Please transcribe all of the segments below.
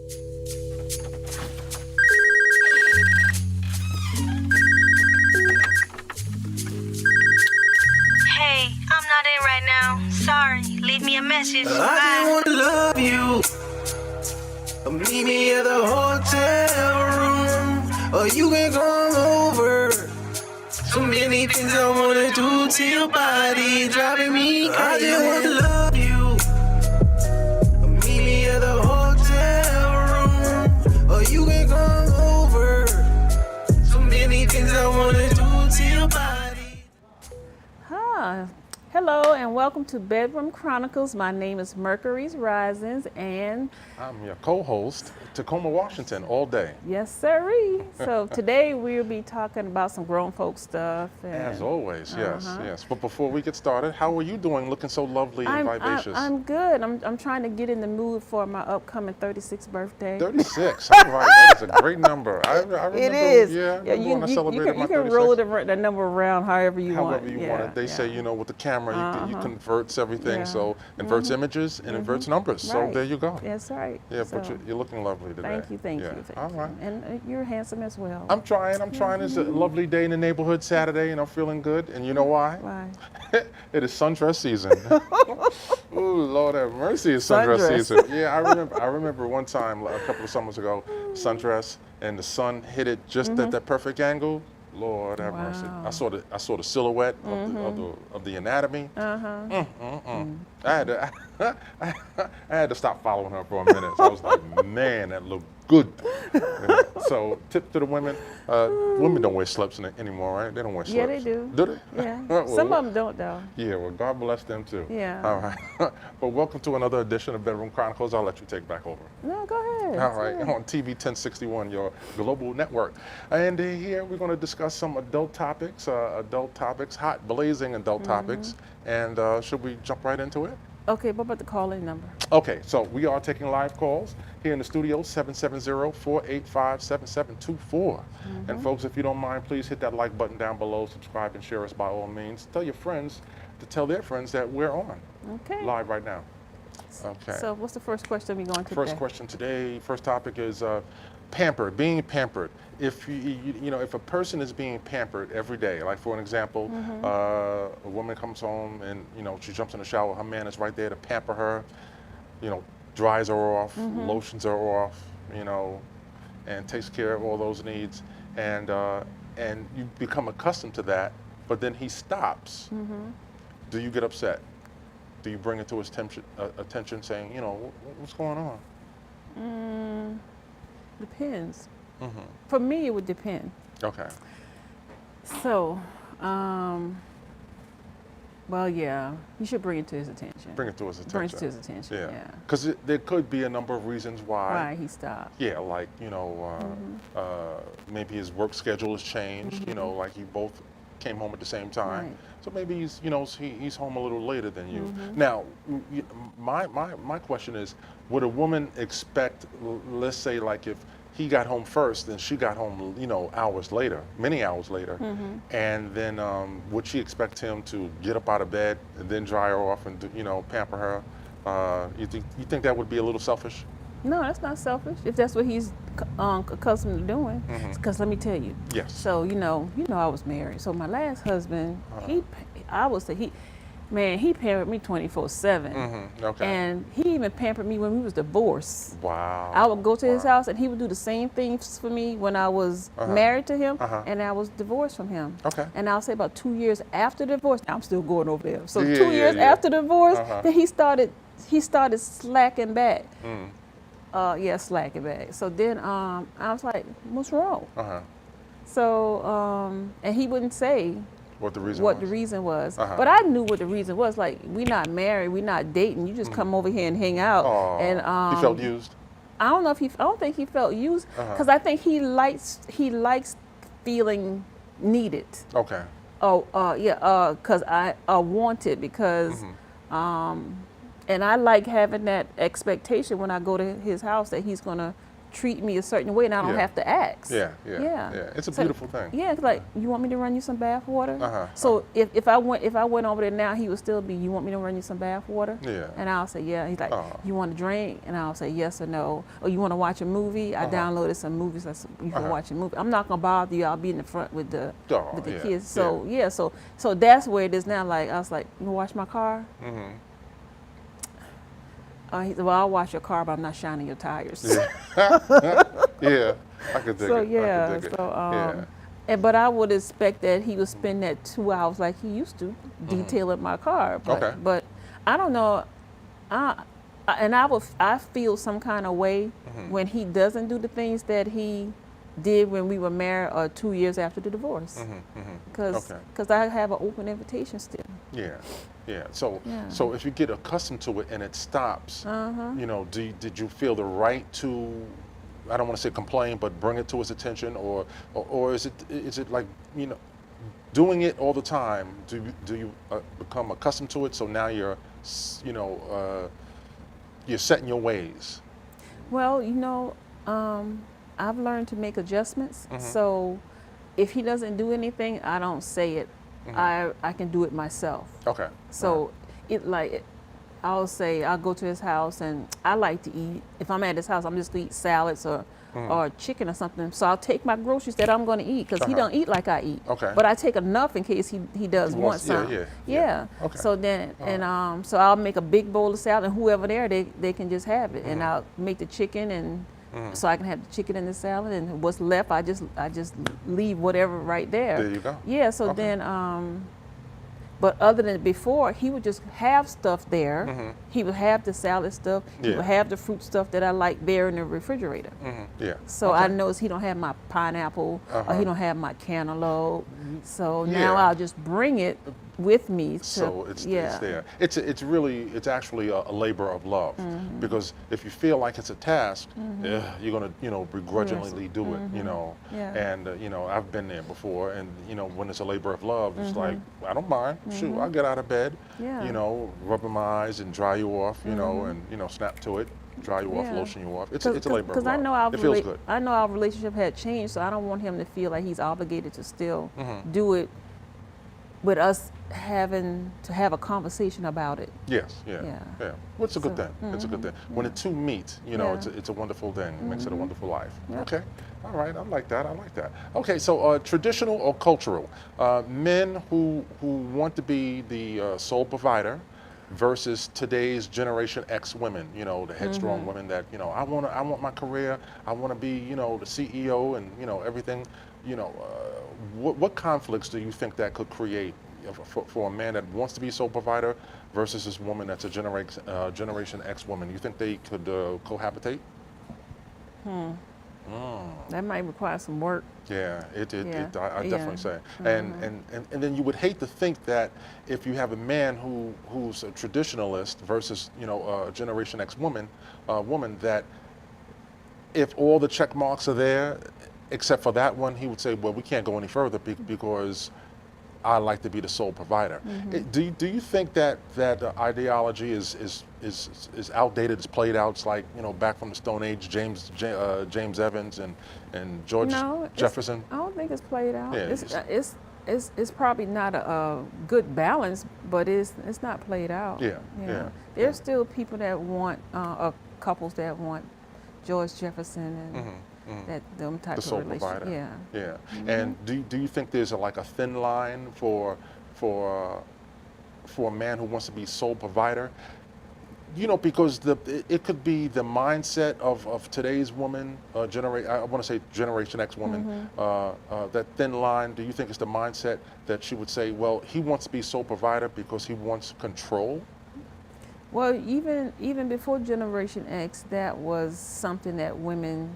Hey, I'm not in right now. Sorry. Leave me a message. I Bye. just wanna love you. Meet me at the hotel room, or you can come over. So many things I wanna do to your body, driving me crazy. I just wanna love you. Meet me at the hotel room, or you can come over. So many things I wanna do to your body. Hello and welcome to Bedroom Chronicles. My name is Mercury's Risings and I'm your co-host, Tacoma, Washington, all day. yes sirree. So today we'll be talking about some grown folk stuff. And As always, yes. But before we get started, how are you doing looking so lovely and vivacious? I'm good. I'm trying to get in the mood for my upcoming 36th birthday. 36, all right, that is a great number. I remember, It is. Yeah, I remember when I celebrated my you can 36. roll the number around however you want. However you want it. They say, you know, with the camera, you converts everything, Yeah. so inverts images and inverts numbers. So Right. there you go. That's right. Yeah, So, but you're looking lovely today. thank Yeah. you. All right. And you're handsome as well. I'm trying. It's a lovely day in the neighborhood Saturday, and I'm feeling good. And you know why? Why? It is sundress season. Ooh, Lord have mercy, it's sundress Sundress. season. Yeah, I remember one time, a couple of summers ago, sundress, and the sun hit it just at that perfect angle. Lord have mercy. Wow. I saw the silhouette of the anatomy. I had to stop following her for a minute. So I was like, man, that looked good. Yeah. So tip to the women. Women don't wear slips anymore, right? They don't wear slips. Yeah, they do. Do they? Yeah. Well, Some of them don't though. yeah, well, God bless them too. Yeah. All right. But welcome to another edition of Bedroom Chronicles. I'll let you take back over. No, go ahead. All right, Yeah. on TV 1061, your global network. And here we're going to discuss some adult topics, hot, blazing adult topics. And should we jump right into it? Okay, what about the call-in number? Okay, so we are taking live calls here in the studio, 770-485-7724. And folks, if you don't mind, please hit that like button down below, subscribe and share us by all means. Tell your friends to tell their friends that we're on Okay. live right now. Okay. So what's the first question we're going to First today? question today, first topic is pampered, being pampered. If if a person is being pampered every day, like for an example, a woman comes home and she jumps in the shower, her man is right there to pamper her, dries her off, lotions her off, and takes care of all those needs, and you become accustomed to that, but then he stops. Do you get upset? Do you bring it to his attention, saying, what's going on? Depends. For me, it would depend. Okay. So, well, yeah, you should bring it to his attention. Bring it to his attention. Bring it to his attention, yeah. Because there could be a number of reasons Why he stopped. Yeah, like, maybe his work schedule has changed, like you both came home at the same time. Right. So maybe he's home a little later than you. Now, my question is, would a woman expect, let's say, like if he got home first and she got home, hours later, many hours later, and then would she expect him to get up out of bed and then dry her off and pamper her? You think that would be a little selfish? No, that's not selfish. If that's what he's accustomed to doing. Because let me tell you. Yes. So I was married. So my last husband, he pampered me 24/7. Okay. And he even pampered me when we was divorced. Wow. I would go to his house and he would do the same things for me when I was married to him and I was divorced from him. Okay. And I'll say about 2 years after divorce, I'm still going over there. So Yeah, 2 years yeah. after divorce, then he started slacking back. Slacking back. So then I was like, what's wrong? So and he wouldn't say What the reason was. But I knew what the reason was. Like, we not married, we not dating. You just come over here and hang out. And he felt used? I don't think he felt used because I think he likes feeling needed. Okay. Because I wanted because and I like having that expectation when I go to his house that he's gonna treat me a certain way, and I don't Yeah. have to ask. Yeah. It's a So, beautiful thing. Yeah, it's like, you want me to run you some bath water? Uh-huh, So if I went over there now, he would still be, you want me to run you some bath water? Yeah. And I'll say, yeah. He's like, you want a drink? And I'll say yes or no. Or you want to watch a movie? I downloaded some movies that you can watch a movie. I'm not gonna bother you. I'll be in the front with the Yeah. kids. So so that's where it is now. Like, I was like, you wash my car? Mm-hmm. He said, well, I'll wash your car, but I'm not shining your tires. Yeah, I could dig So it. yeah, I could dig it. so but I would expect that he would spend that 2 hours like he used to detailing my car. But, Okay. but I don't know. I feel some kind of way when he doesn't do the things that he did when we were married or 2 years after the divorce. Because I have an open invitation still. Yeah. So if you get accustomed to it and it stops, you know, did you feel the right to, I don't want to say complain, but bring it to his attention, or is it like, you know, doing it all the time? Do you become accustomed to it? So now you're, you know, you're set in your ways. Well, you know, I've learned to make adjustments. So if he doesn't do anything, I don't say it. I can do it myself. Okay. So I'll say, I'll go to his house, and I like to eat. If I'm at his house, I'm just going to eat salads or chicken or something. So I'll take my groceries that I'm going to eat, because he don't eat like I eat. Okay. But I take enough in case he does want some. Yeah. Okay. So then, so I'll make a big bowl of salad, and whoever there, they can just have it. And I'll make the chicken, and so I can have the chicken and the salad, and what's left, I just leave whatever right there. There you go. Yeah. So then, but other than before, he would just have stuff there. He would have the salad stuff. He would have the fruit stuff that I like there in the refrigerator. Yeah. So I notice he don't have my pineapple, or he don't have my cantaloupe. So now Yeah. I'll just bring it with me. So it's there. It's actually a labor of love, because if you feel like it's a task, you're gonna, you know, begrudgingly do it, you know. Yeah. And you know, I've been there before, and you know, when it's a labor of love, it's like, I don't mind. Shoot, I'll get out of bed, you know, rub my eyes and dry you off, you know, and you know, snap to it, dry you off, lotion you off. It's a labor of love. Because I know it feels good. I know our relationship had changed, so I don't want him to feel like he's obligated to still do it, with us having to have a conversation about it. Yes, yeah. Well, it's a good thing. It's a good thing. When the two meet, you know, it's a wonderful thing. It makes it a wonderful life. Okay. All right. I like that. Okay. So traditional or cultural, men who want to be the sole provider versus today's Generation X women, you know, the headstrong women that, you know, I want my career. I want to be, you know, the CEO and, you know, everything. You know, what conflicts do you think that could create for a man that wants to be sole provider versus this woman that's a Generation X woman? You think they could cohabitate? That might require some work. Yeah, I definitely say. And then you would hate to think that if you have a man who's a traditionalist versus, you know, a Generation X woman, that if all the check marks are there, except for that one, he would say, well, we can't go any further because I like to be the sole provider. Do you think that ideology is outdated? It's played out. It's like, you know, back from the Stone Age, James Evans and George Jefferson. I don't think it's played out. Yeah, it's probably not a good balance, but it's not played out. Yeah. There's still people that want couples that want George Jefferson and that them type the sole of relationship. provider. Yeah. And do you think there's like a thin line for a man who wants to be sole provider? You know, because it could be the mindset of today's woman, I want to say Generation X woman, that thin line. Do you think it's the mindset that she would say, well, he wants to be sole provider because he wants control? Well, even before Generation X, that was something that women,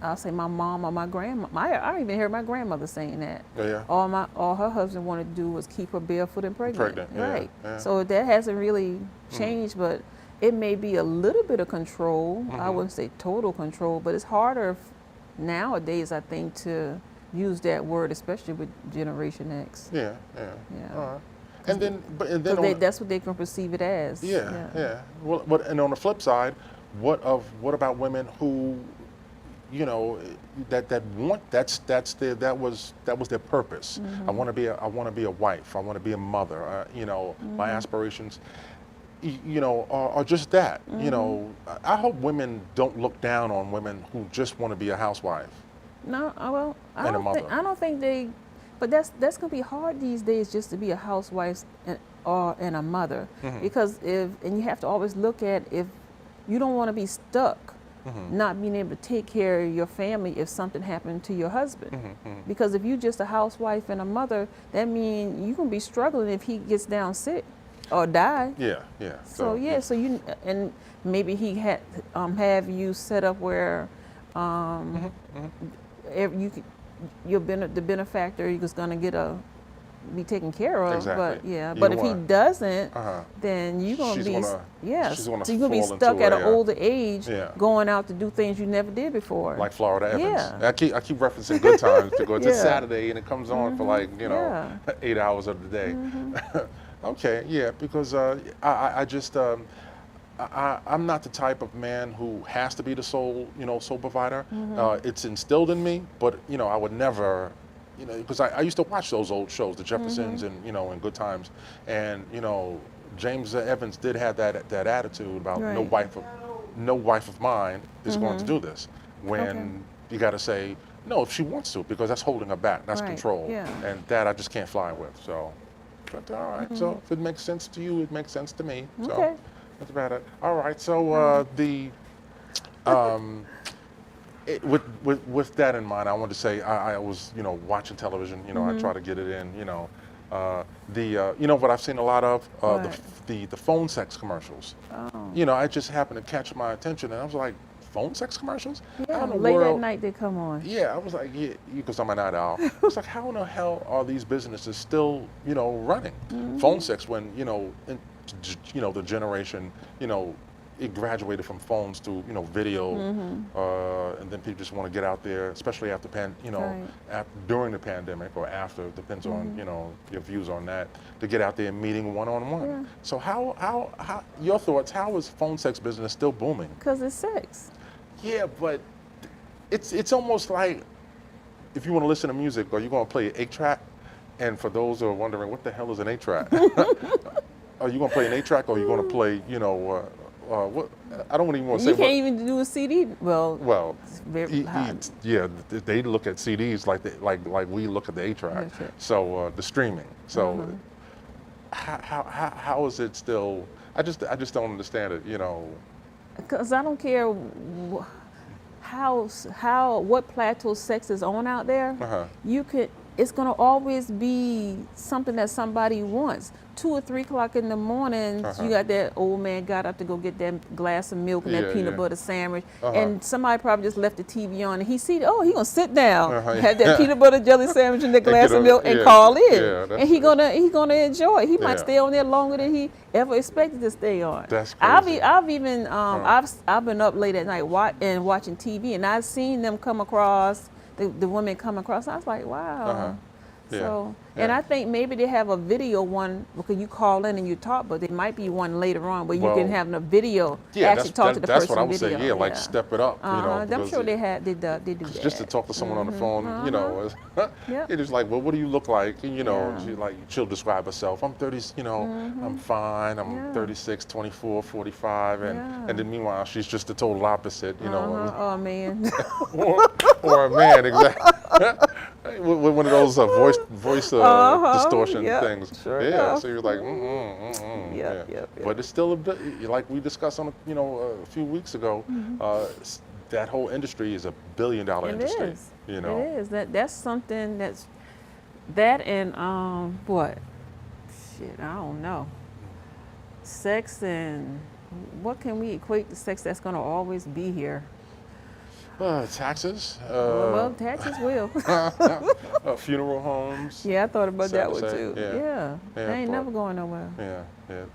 I'll say my mom or my grandma, I even heard my grandmother saying that. Yeah. All her husband wanted to do was keep her barefoot and pregnant. Right. Yeah. So that hasn't really changed, but it may be a little bit of control. I wouldn't say total control, but it's harder nowadays, I think, to use that word, especially with Generation X. Yeah. All right. And then that's what they can perceive it as. Yeah. Well, and on the flip side, what about women who you know, that want that was their purpose. I want to be a wife. I want to be a mother. You know, my aspirations, you know, are just that. You know, I hope women don't look down on women who just want to be a housewife. No, well, And a mother. I don't think they, but that's gonna be hard these days just to be a housewife and a mother, because and you have to always look at, if you don't want to be stuck not being able to take care of your family if something happened to your husband. Because if you're just a housewife and a mother, that means you're gonna be struggling if he gets down sick or die. Yeah, yeah. So yeah, so you, and maybe he had have you set up where the benefactor is going to be taken care of. Exactly. But yeah, You but don't if he wanna- doesn't, then you're going to She's be gonna- she's gonna so you're going to be fall stuck into at a, an older age, yeah. going out to do things you never did before. Like Florida Evans. Yeah. I keep referencing Good Times because it's Yeah. Saturday and it comes on for like, you know, 8 hours of the day. Okay, yeah, because I just I'm not the type of man who has to be the sole provider. It's instilled in me, but you know, I would never, you know, because I used to watch those old shows, the Jeffersons and and Good Times, and you know, James Evans did have that attitude about no wife of mine is going to do this. When you got to say no if she wants to, because that's holding her back, that's control, and that I just can't fly with. So, but all right. So if it makes sense to you, it makes sense to me. So. Okay. That's about it. All right. So with that in mind, I wanted to say I was watching television. You know, I try to get it in. You know, what I've seen a lot of the phone sex commercials. Oh. You know, I just happened to catch my attention, and I was like, phone sex commercials? Yeah, How in the late world? at night they come on. Yeah, I was like, yeah, because I'm a night owl. I was like, how in the hell are these businesses still, running? Phone sex when, the generation, it graduated from phones to, video, and then people just want to get out there, especially after during the pandemic or after, depends on, your views on that, to get out there and meeting one-on-one. Yeah. So how, your thoughts, how is phone sex business still booming? Because it's sex. Yeah, but it's almost like if you want to listen to music, are you going to play an 8-track? And for those who are wondering, what the hell is an 8-track? Are you going to play an 8-track, or are you going to play, what? I don't even want to say. You can't even do a CD. Well, it's very hard. they look at CDs like we look at the 8-track. That's right. So the streaming. So how is it still? I just don't understand it. Because I don't care what plateau sex is on out there. It's gonna always be something that somebody wants. 2 or 3 o'clock in the morning, you got that old man got up to go get that glass of milk and that peanut butter sandwich, and somebody probably just left the TV on, and he see, he gonna sit down, have that peanut butter jelly sandwich and that glass of milk, and call in, and he gonna enjoy it. He might stay on there longer than he ever expected to stay on. That's crazy. I've even I've been up late at night watching TV, and I've seen them come across. The women come across, I was like, wow. So, and I think maybe they have a video one, because you call in and you talk, but there might be one later on where you can have a video, actually talk to the person. That's what I would say, like step it up, I'm sure they do that. Just to talk to someone on the phone, it's just like, well, what do you look like? And, she'll describe herself. I'm 30, I'm fine, I'm 36, 24, 45, and then meanwhile, she's just the total opposite, Or a man. or a man, exactly. With one of those voice distortion things. Sure so you're like, But it's still a bit, like we discussed on, a few weeks ago, that whole industry is $1 billion industry. It is. That's something and what? Shit, I don't know. Sex, and what can we equate to sex that's going to always be here? Taxes. Taxes will. Funeral homes. Yeah, I thought about that one too. Yeah. They ain't never going nowhere. Yeah.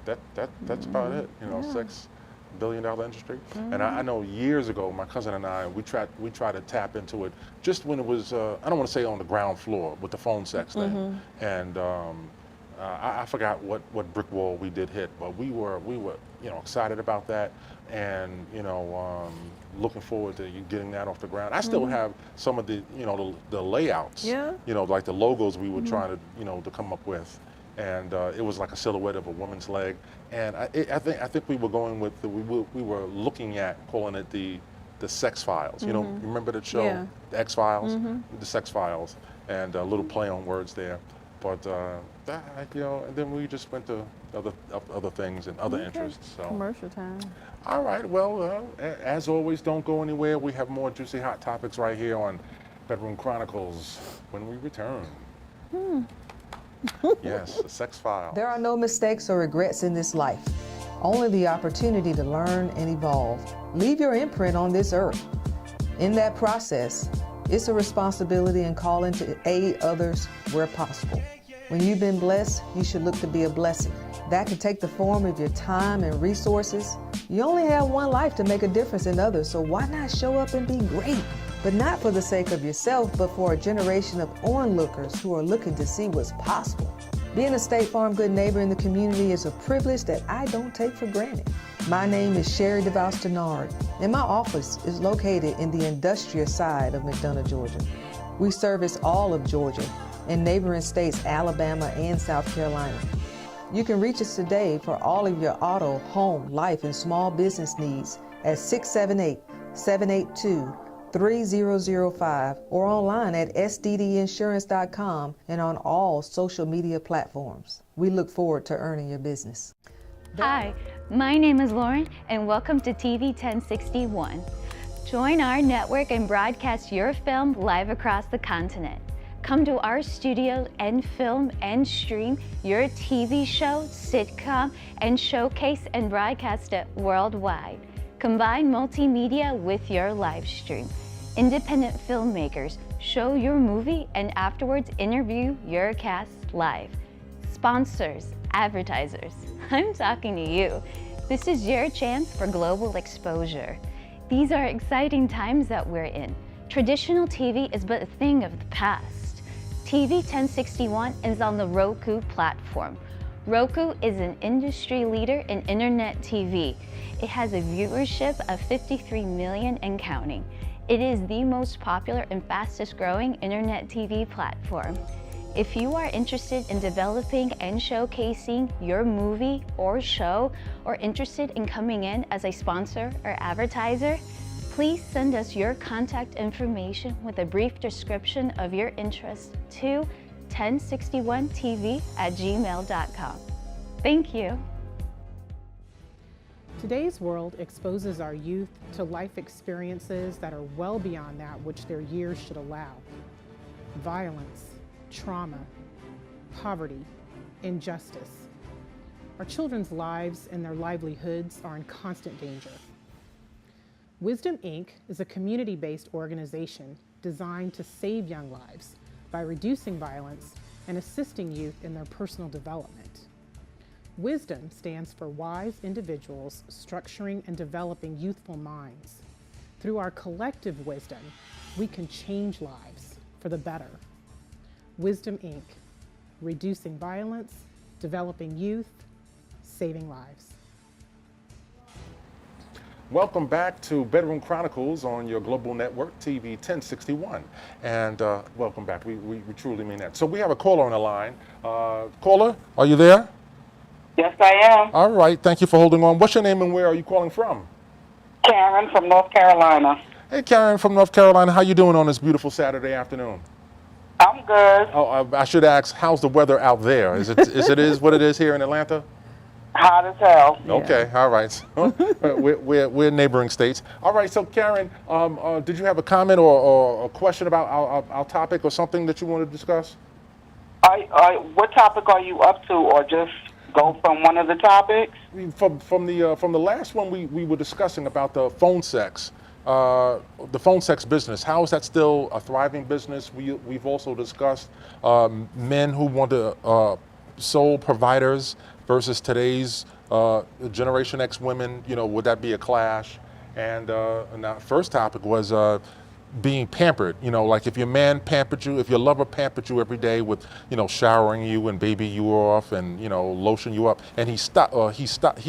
That's about it. Sex, $1 billion industry. And I know years ago, my cousin and I, we tried to tap into it just when it was, I don't want to say on the ground floor with the phone sex thing. And I forgot what brick wall we did hit, but we were excited about that, and looking forward to getting that off the ground. I still have some of the the layouts, like the logos we were trying to to come up with, and it was like a silhouette of a woman's leg, and I think we were going with we were looking at calling it the Sex Files. You remember the show, the X Files, the Sex Files, and a little play on words there. But and then we just went to other things and other interests. So. Commercial time. All right. Well, as always, don't go anywhere. We have more juicy hot topics right here on Bedroom Chronicles when we return. Yes, the Sex File. There are no mistakes or regrets in this life. Only the opportunity to learn and evolve. Leave your imprint on this earth. In that process, it's a responsibility and calling to aid others where possible. When you've been blessed, you should look to be a blessing. That can take the form of your time and resources. You only have one life to make a difference in others, so why not show up and be great? But not for the sake of yourself, but for a generation of onlookers who are looking to see what's possible. Being a State Farm good neighbor in the community is a privilege that I don't take for granted. My name is Sherry DeVos Denard, and my office is located in the industrial side of McDonough, Georgia. We service all of Georgia and neighboring states Alabama and South Carolina. You can reach us today for all of your auto, home, life, and small business needs at 678-782-3005 or online at sddinsurance.com and on all social media platforms. We look forward to earning your business. Hi, my name is Lauren, and welcome to TV 1061. Join our network and broadcast your film live across the continent. Come to our studio and film and stream your TV show, sitcom, and showcase and broadcast it worldwide. Combine multimedia with your live stream. Independent filmmakers show your movie and afterwards interview your cast live. Sponsors, advertisers, I'm talking to you. This is your chance for global exposure. These are exciting times that we're in. Traditional TV is but a thing of the past. TV 1061 is on the Roku platform. Roku is an industry leader in internet TV. It has a viewership of 53 million and counting. It is the most popular and fastest growing internet TV platform. If you are interested in developing and showcasing your movie or show, or interested in coming in as a sponsor or advertiser, please send us your contact information with a brief description of your interest to 1061tv@gmail.com. Thank you. Today's world exposes our youth to life experiences that are well beyond that which their years should allow. Violence, trauma, poverty, injustice. Our children's lives and their livelihoods are in constant danger. Wisdom, Inc. is a community-based organization designed to save young lives by reducing violence and assisting youth in their personal development. Wisdom stands for wise individuals structuring and developing youthful minds. Through our collective wisdom, we can change lives for the better. Wisdom, Inc. Reducing violence, developing youth, saving lives. Welcome back to Bedroom Chronicles on your global network, TV 1061. And welcome back. We truly mean that. So we have a caller on the line. Caller, are you there? Yes, I am. All right. Thank you for holding on. What's your name and where are you calling from? Karen from North Carolina. Hey, Karen from North Carolina. How you doing on this beautiful Saturday afternoon? I'm good. Oh, I should ask, how's the weather out there? Is it what it is here in Atlanta? Hot as hell. Okay, all right. So, we're neighboring states. All right, so Karen, did you have a comment or a question about our topic or something that you want to discuss? What topic are you up to, or just go from one of the topics? From the last one, we were discussing about the phone sex. The phone sex business, how is that still a thriving business? We've also discussed men who want to sole providers versus today's Generation X women. Would that be a clash? And our first topic was being pampered, like if your man pampered you, if your lover pampered you every day with, showering you and baby you off and, lotion you up, and he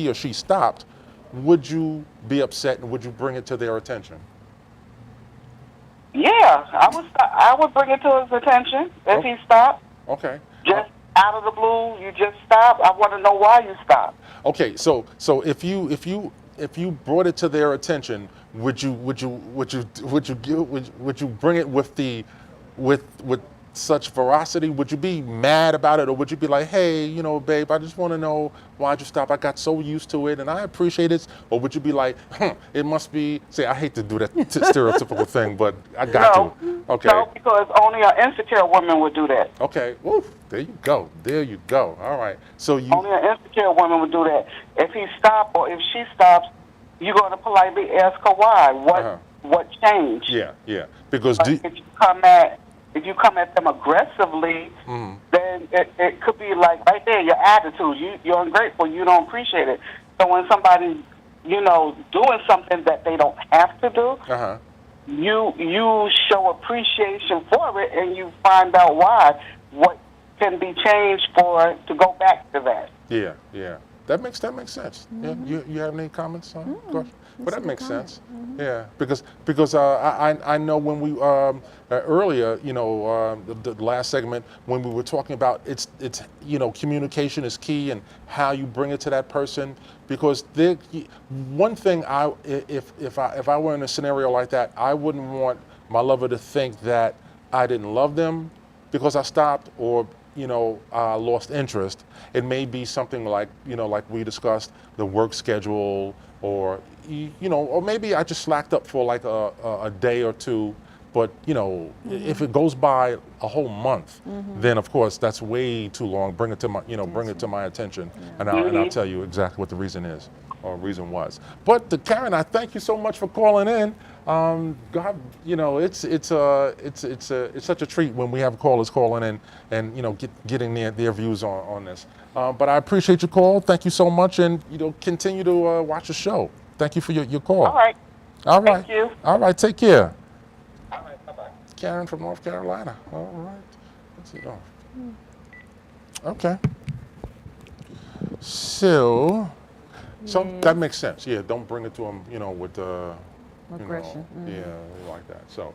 or she stopped, would you be upset and would you bring it to their attention? Yeah, I would bring it to his attention if he stopped. Okay. Just out of the blue, you just stopped. I want to know why you stopped. Okay, so if you brought it to their attention, would you bring it with such veracity? Would you be mad about it, or would you be like, hey, babe, I just want to know why'd you stop? I got so used to it and I appreciate it. Or would you be like, it must be, say, I hate to do that stereotypical thing, but I got to. Okay. No, because only an insecure woman would do that. Okay. Woo, there you go. There you go. All right. So only an insecure woman would do that. If he stops or if she stops, you're going to politely ask her why. What changed? Yeah. Because if you come at them aggressively, then it could be like right there, your attitude. You're ungrateful. You don't appreciate it. So when somebody's, doing something that they don't have to do, you show appreciation for it, and you find out why. What can be changed to go back to that? Yeah. That makes sense. Yeah. You have any comments on it? But that makes sense. Yeah, because I know when we earlier, the last segment when we were talking about it's communication is key and how you bring it to that person, because one thing if I were in a scenario like that, I wouldn't want my lover to think that I didn't love them because I stopped, or lost interest. It may be something like like we discussed, the work schedule, or or maybe I just slacked up for like a day or two. But if it goes by a whole month, then of course that's way too long. Bring it to my bring it to my attention, and I'll tell you exactly what the reason is or reason was. But Karen, I thank you so much for calling in. God, it's such a treat when we have callers calling in and getting their views on this. But I appreciate your call. Thank you so much, and continue to watch the show. Thank you for your call. All right. Thank you. All right. Take care. All right. Bye-bye. Karen from North Carolina. All right. Let's see. Okay. So that makes sense. Yeah. Don't bring it to them, with aggression. Yeah, like that. So,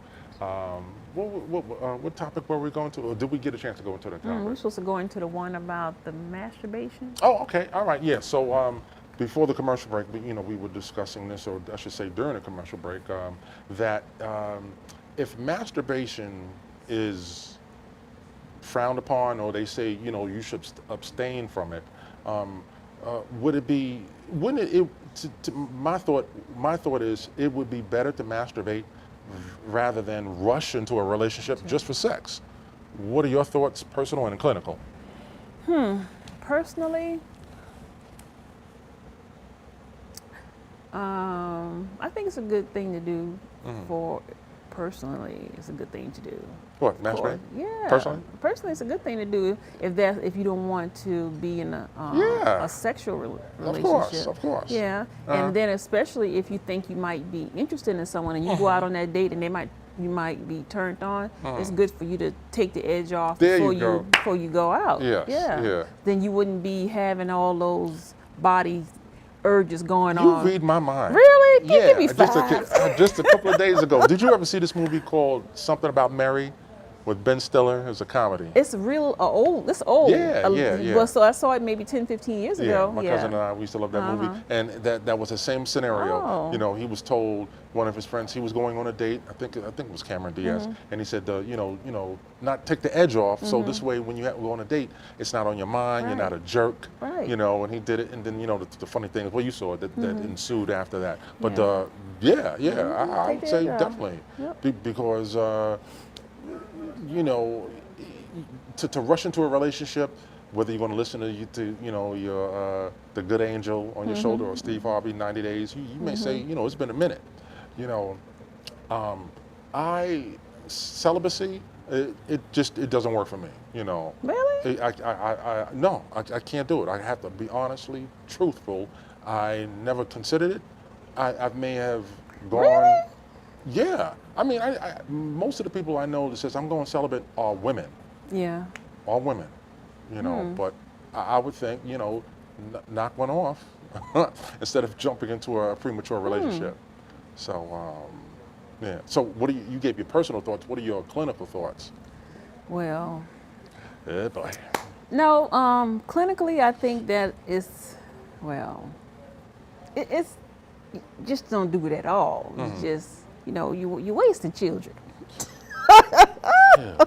what topic were we going to, or did we get a chance to go into that topic? We're supposed to go into the one about the masturbation. Oh, okay. All right. Yeah. So, before the commercial break, we were discussing this, or I should say during the commercial break, that if masturbation is frowned upon, or they say you should abstain from it, my thought is it would be better to masturbate rather than rush into a relationship just for sex. What are your thoughts, personal and clinical? Personally, I think it's a good thing to do personally, it's a good thing to do. What, masturbate? Yeah. Personally, it's a good thing to do if you don't want to be in a sexual relationship. Of course. Yeah, and then especially if you think you might be interested in someone and you go out on that date and you might be turned on. It's good for you to take the edge off before you go out. Yes. Yeah. Then you wouldn't be having all those body urges going on. You read my mind. Really? Yeah. Give me five. Just a couple of days ago. Did you ever see this movie called Something About Mary with Ben Stiller? It's a comedy. It's real old. It's old. Yeah. Well, so I saw it maybe 10, 15 years ago. My cousin and I, we used to love that movie. And that was the same scenario. Oh. He was told, one of his friends, he was going on a date. I think it was Cameron Diaz. And he said, not take the edge off. So this way, when you go on a date, it's not on your mind. You're not a jerk. Right. And he did it. And then, the funny thing is, well, you saw it, that ensued after that. But I would say definitely. Yep. Because, to rush into a relationship, whether you're going to listen to your the Good Angel on your shoulder or Steve Harvey, 90 Days, you may say, it's been a minute. Celibacy, it doesn't work for me. Really? I can't do it. I have to be honestly truthful. I never considered it. I may have gone. Really? Yeah. I mean, most of the people I know that says I'm going celibate are women. Yeah. All women, but I would think, knock one off instead of jumping into a premature relationship. So, yeah. So what do you gave your personal thoughts. What are your clinical thoughts? Well, Boy. no, clinically, I think that it's, well, it's, just don't do it at all. It's just, you're wasting children. Yeah.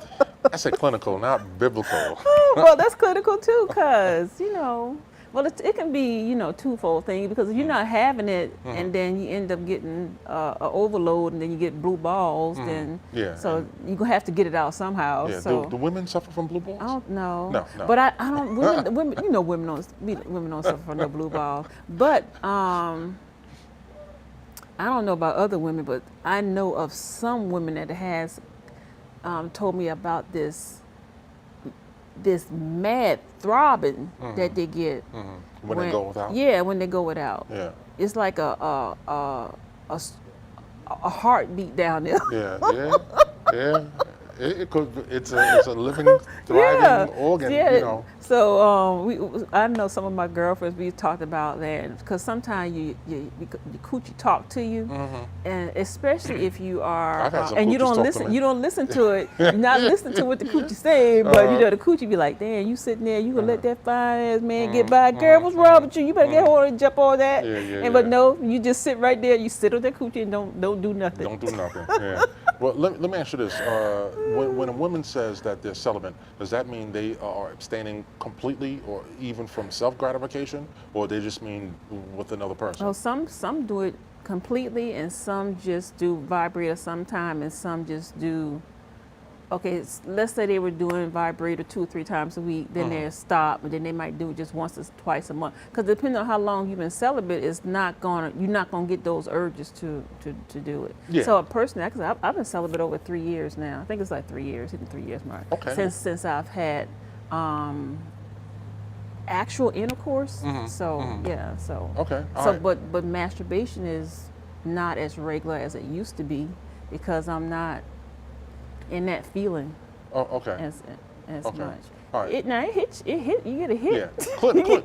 I said clinical, not biblical. Well, that's clinical too, because, well, it can be, twofold thing, because if you're not having it and then you end up getting an overload and then you get blue balls, then, so you're going to have to get it out somehow. Yeah. So. Do women suffer from blue balls? I don't know. No. But I don't, women don't suffer from no blue balls. But, I don't know about other women, but I know of some women that has told me about this mad throbbing that they get when they go without. Yeah, when they go without. Yeah, it's like a heartbeat down there. Yeah. It could. It's a living, thriving organ. Yeah. So I know some of my girlfriends. We talked about that because sometimes your coochie talk to you, and especially if you are and you don't listen. You don't listen to it. You're not listening to what the coochie saying, but the coochie be like, "Damn, you sitting there. You gonna let that fine ass man get by? Girl, what's wrong with you? You better get on and jump on that." But no, you just sit right there. You sit on that coochie and don't do nothing. Don't do nothing. Yeah. Well, let me ask you this. When a woman says that they're celibate, does that mean they are abstaining completely or even from self-gratification, or they just mean with another person? Oh, some do it completely, and some just do vibrator sometime, and some just do, okay, let's say they were doing vibrator 2 or 3 times a week, then they stop, and then they might do it just once or twice a month. Because depending on how long you've been celibate, you're not gonna get those urges to do it. Yeah. So personally, I've been celibate over 3 years now. I think it's like 3 years, hitting 3 years mark. Okay. Since I've had actual intercourse. So yeah. So okay. So but masturbation is not as regular as it used to be because I'm not in that feeling. Oh, okay. As okay. much. All right. It hits. You get a hit. Yeah.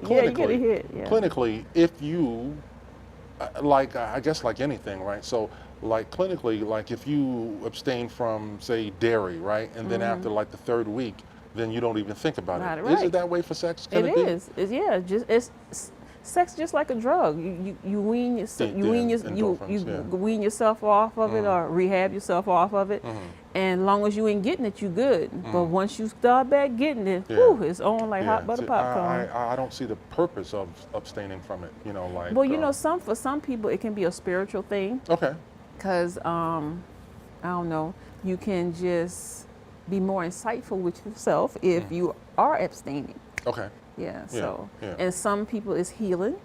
Yeah, you get a hit. Yeah. Clinically, if you, I guess like anything, right? So, like clinically, like if you abstain from, say, dairy, right, and then after like the 3rd week, then you don't even think about it. Right. Is it that way for sex? It is. It's sex just like a drug. You wean yourself. You wean yourself off of it or rehab yourself off of it. And long as you ain't getting it, you good. But once you start back getting it, whew, it's on like hot butter popcorn. I don't see the purpose of abstaining from it. Like. Well, for some people it can be a spiritual thing. Okay. Because I don't know, you can just be more insightful with yourself if you are abstaining. Okay. Yeah. So, and some people it's healing.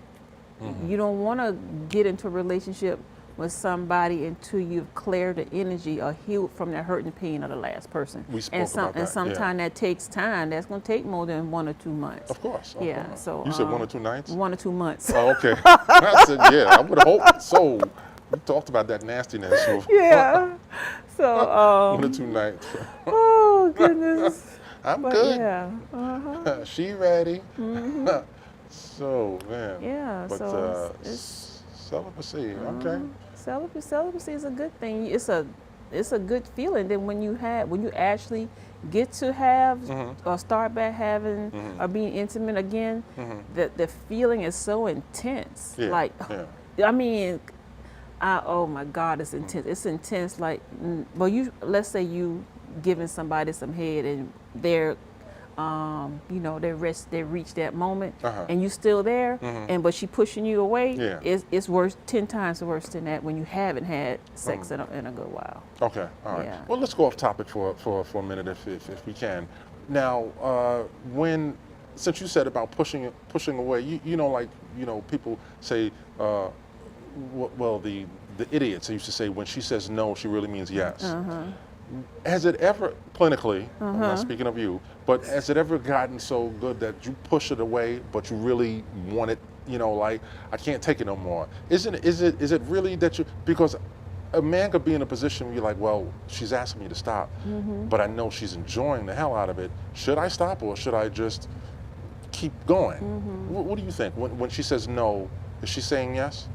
You don't want to get into a relationship with somebody until you've cleared the energy or healed from that hurt and pain of the last person. We spoke about that. And sometimes that takes time. That's going to take more than 1 or 2 months. Of course. So you said 1 or 2 nights? 1 or 2 months. Oh, okay. I said, I would hope so. We talked about that nastiness. Yeah. So 1 or 2 nights. Oh goodness. I'm good. Yeah. She ready. So man. Yeah. But so it's celibacy. Okay. Celibacy is a good thing. It's a good feeling. Then when you actually get to have or start back having or being intimate again, the feeling is so intense. Yeah. I mean, oh my God, it's intense. It's intense. Like, well, let's say you giving somebody some head and they're, they reach that moment and you still there, but she pushing you away. Yeah. It's worse, 10 times worse than that when you haven't had sex in a good while. Okay. All right. Yeah. Well, let's go off topic for a minute if we can. Now, since you said about pushing away, people say, well, the idiots used to say when she says no, she really means yes. Has it ever, clinically, I'm not speaking of you, but has it ever gotten so good that you push it away, but you really want it, like, I can't take it no more? Is it really that you, because a man could be in a position where you're like, well, she's asking me to stop, but I know she's enjoying the hell out of it. Should I stop or should I just keep going? What do you think? When she says no, is she saying yes?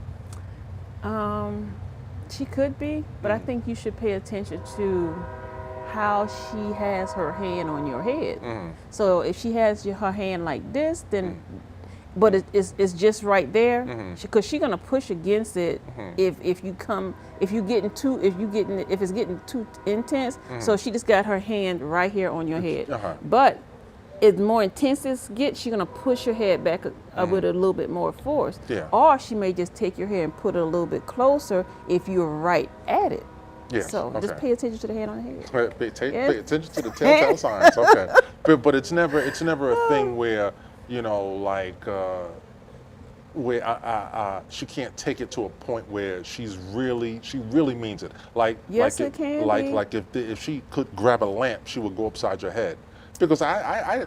She could be, but I think you should pay attention to how she has her hand on your head. So if she has her hand like this, then, but it's just right there, because she's gonna push against it if it's getting too intense. So she just got her hand right here on your head. But as more intense it gets, she's gonna push your head back with a little bit more force. Or she may just take your hair and put it a little bit closer if you're right at it. So just pay attention to the hand on the head. Pay attention to the telltale signs. Okay, but it's never a thing where, you know, like where she can't take it to a point where she really means it. Like yes, like it can be. Like if she could grab a lamp, she would go upside your head. Because I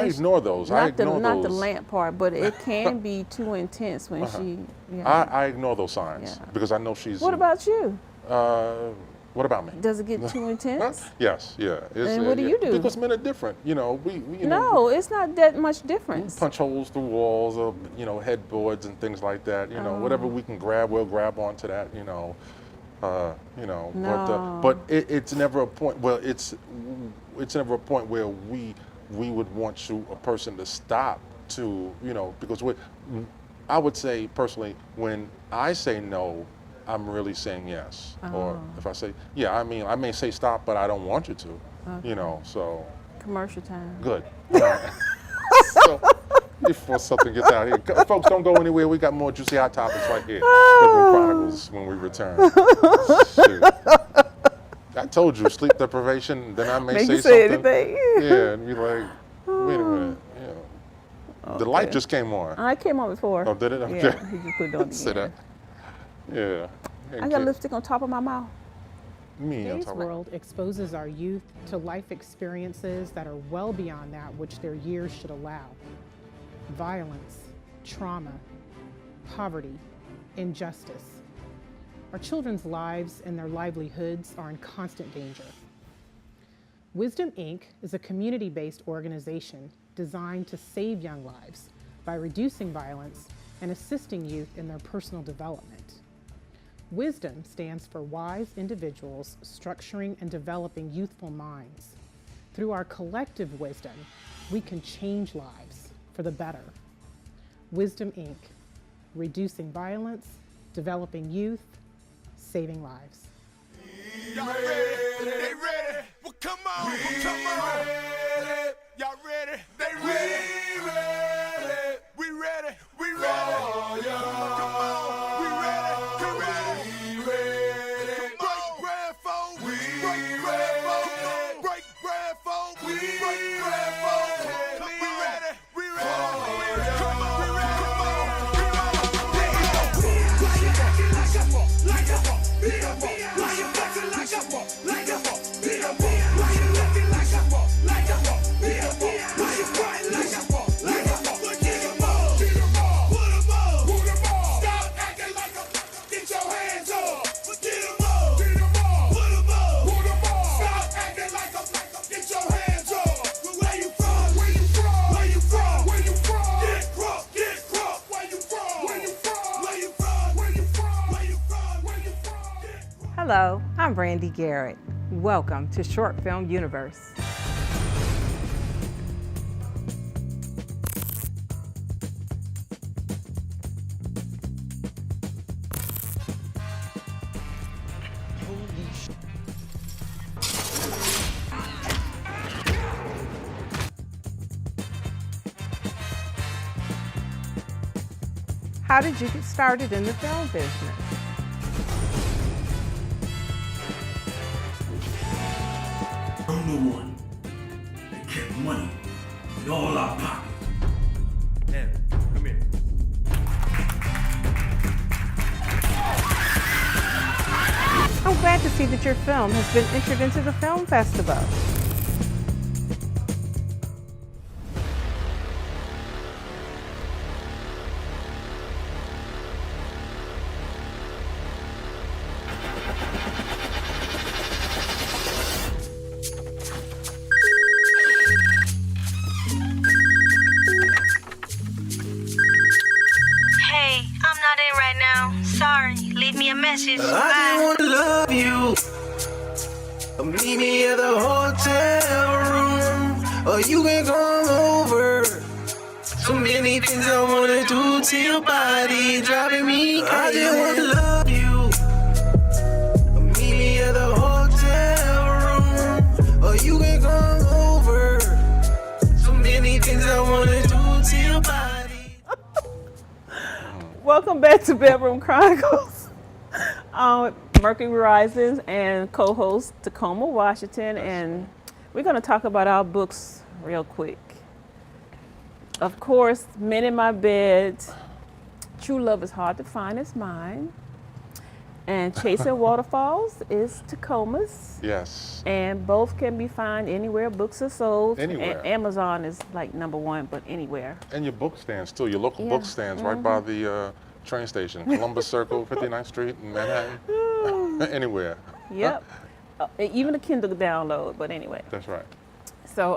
ignore those. Not the lamp part, but it can be too intense when she. Yeah. I ignore those signs because I know she's. What about you? What about me? Does it get too intense? Yes, yeah. And what do you do? Because men are different. You know, no, it's not that much difference. Punch holes through walls or, you know, headboards and things like that. You know, whatever we can grab, we'll grab onto that. You know, no. but it's never a point. Well, it's never a point where we would want a person to stop to, you know, because I would say personally, when I say no, I'm really saying yes. Or if I say, I mean, I may say stop, but I don't want you to, you know, so. Commercial time. Good. So, before something gets out here. Folks, don't go anywhere. We got more juicy hot topics right here. Different Chronicles when we return. Shoot. I told you, sleep deprivation, then I may say something. Anything. Yeah, and be like, wait a minute. Yeah. The light just came on. I came on before. Oh, did it? Okay. Yeah, he just put it on Say that. Yeah. I got lipstick on top of my mouth. Today's world exposes our youth to life experiences that are well beyond that which their years should allow. Violence, trauma, poverty, injustice. Our children's lives and their livelihoods are in constant danger. Wisdom, Inc. is a community-based organization designed to save young lives by reducing violence and assisting youth in their personal development. Wisdom stands for wise individuals structuring and developing youthful minds. Through our collective wisdom, we can change lives for the better. Wisdom, Inc. Reducing violence, developing youth, saving lives. Y'all ready? They ready? Well, come on, come on. Y'all ready? They ready? We ready? We ready? Oh, yeah. Come on, we ready? Come ready? We ready? Break bread, folks. Break bread, folks. Break bread, folks. Break bread, folks. We ready? We ready? Come on, we ready? Come on. Hello, I'm Brandy Garrett. Welcome to Short Film Universe. How did you get started in the film business? I'm the one that kept money in all our pockets. Anna, come here. I'm glad to see that your film has been entered into the film festival. message. I Bye. just want to love you. Meet me at the hotel room, or you can come over. So many things I wanna do to your body, driving me crazy. I just want to love you. Meet me at the hotel room, or you can come over. So many things I wanna do to your body. Welcome back to Bedroom Chronicles. Mercury Rising and co-host Tacoma, Washington, and we're going to talk about our books real quick. Of course, Men in My Bed, True Love is Hard to Find is mine, and Chasing Waterfalls is Tacoma's. Yes. And both can be found anywhere books are sold. Anywhere. Amazon is like #1, but anywhere. And your book stands too. Your local Yeah. book stands right by the train station, Columbus Circle, 59th Street in Manhattan. Anywhere. Yep. Even a Kindle download, but anyway. That's right. So,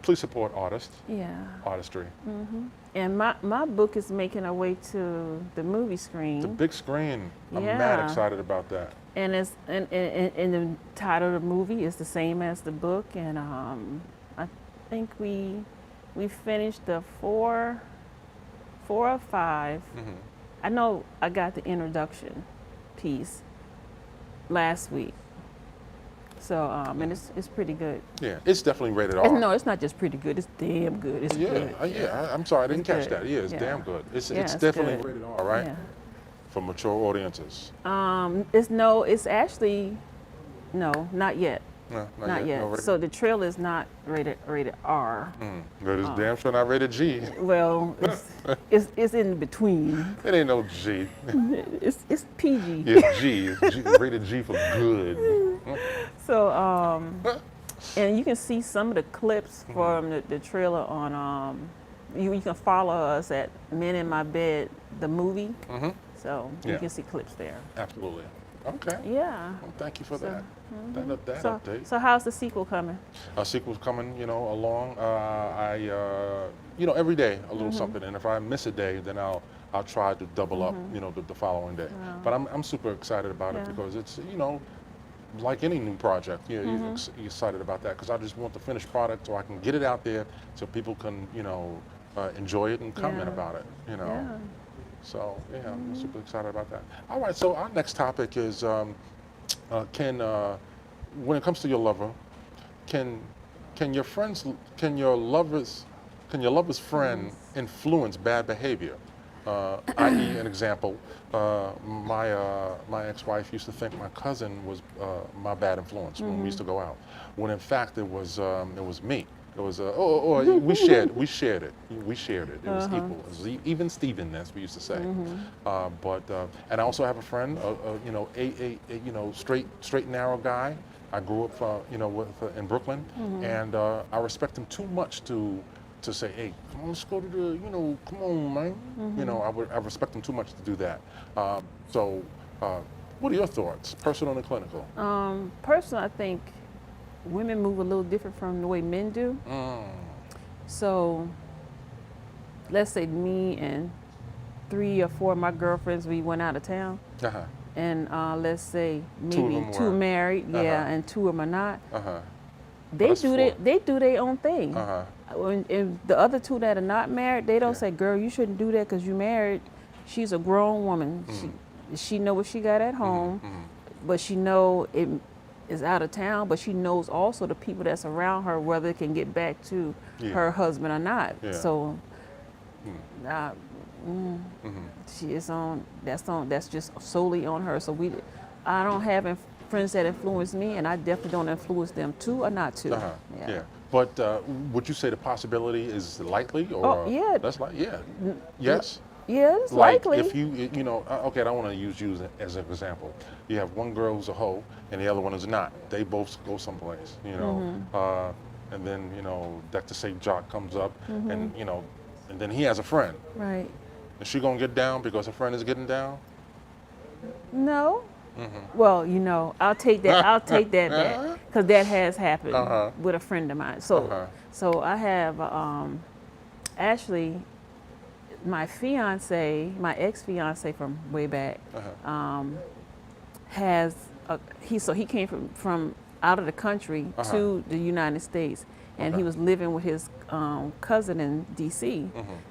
Please support artists, yeah. artistry. And my book is making our way to the movie screen. The big screen. I'm Yeah. mad excited about that. And it's and the title of the movie is the same as the book, and I think we finished the four or five. I know I got the introduction piece last week, so and it's pretty good. Yeah, it's definitely rated R. No, it's not just pretty good. It's damn good. It's good. I'm sorry, I didn't It's catch good. that. Yeah, it's Yeah. damn good. It's It's definitely good. rated R, right? Yeah. For mature audiences. It's actually no, not yet. No, Not yet. No rated. So the trailer is not rated R. But it's damn sure not rated G. Well, it's in between. It ain't no G. It's PG. It's G. It's G. Rated G for good. So and you can see some of the clips from the trailer on you can follow us at Men in My Bed the movie. So you Yeah. can see clips there. Absolutely. Okay. Yeah. Well, thank you for that. That So, update. so how's the sequel coming? A sequel's coming, along. Every day a little something, and if I miss a day, then I'll try to double up, the following day. But I'm super excited about it Yeah. because it's, like any new project, you're excited about that because I just want the finished product so I can get it out there so people can, enjoy it and comment Yeah. about it, Yeah. So yeah, I'm super excited about that. All right, so our next topic is when it comes to your lover, can your lover's friend influence bad behavior? I.e., an example, my ex-wife used to think my cousin was my bad influence when we used to go out, when in fact it was me. It was we shared it. It was equal. It was even Stevenness, we used to say. And I also have a friend, a straight narrow guy. I grew up, in Brooklyn, and I respect him too much to say, hey, come on, let's go to the, come on, man. I respect him too much to do that. What are your thoughts, personal and clinical? Personally, I think women move a little different from the way men do. So let's say me and 3 or 4 of my girlfriends, we went out of town. And let's say maybe 2 married, and 2 of them are not. They do their own thing. And the other 2 that are not married, they don't say, girl, you shouldn't do that because you married. She's a grown woman. She know what she got at home, but she know it is out of town, but she knows also the people that's around her, whether it can get back to her husband or not. So she is that's just solely on her. So I don't have friends that influence me, and I definitely don't influence them to or not to. Yeah. But would you say the possibility is likely, or that's like yes. Yeah, it's like likely. If you okay, I don't want to use you as an example. You have one girl who's a hoe and the other one is not. They both go someplace, and then Dr. St. Jock comes up, and and then he has a friend. Right. Is she gonna get down because her friend is getting down? No. Well, I'll take that. I'll take that back because that has happened with a friend of mine. So I have actually my fiance, my ex-fiance from way back, has he came from out of the country to the United States, and he was living with his cousin in D.C.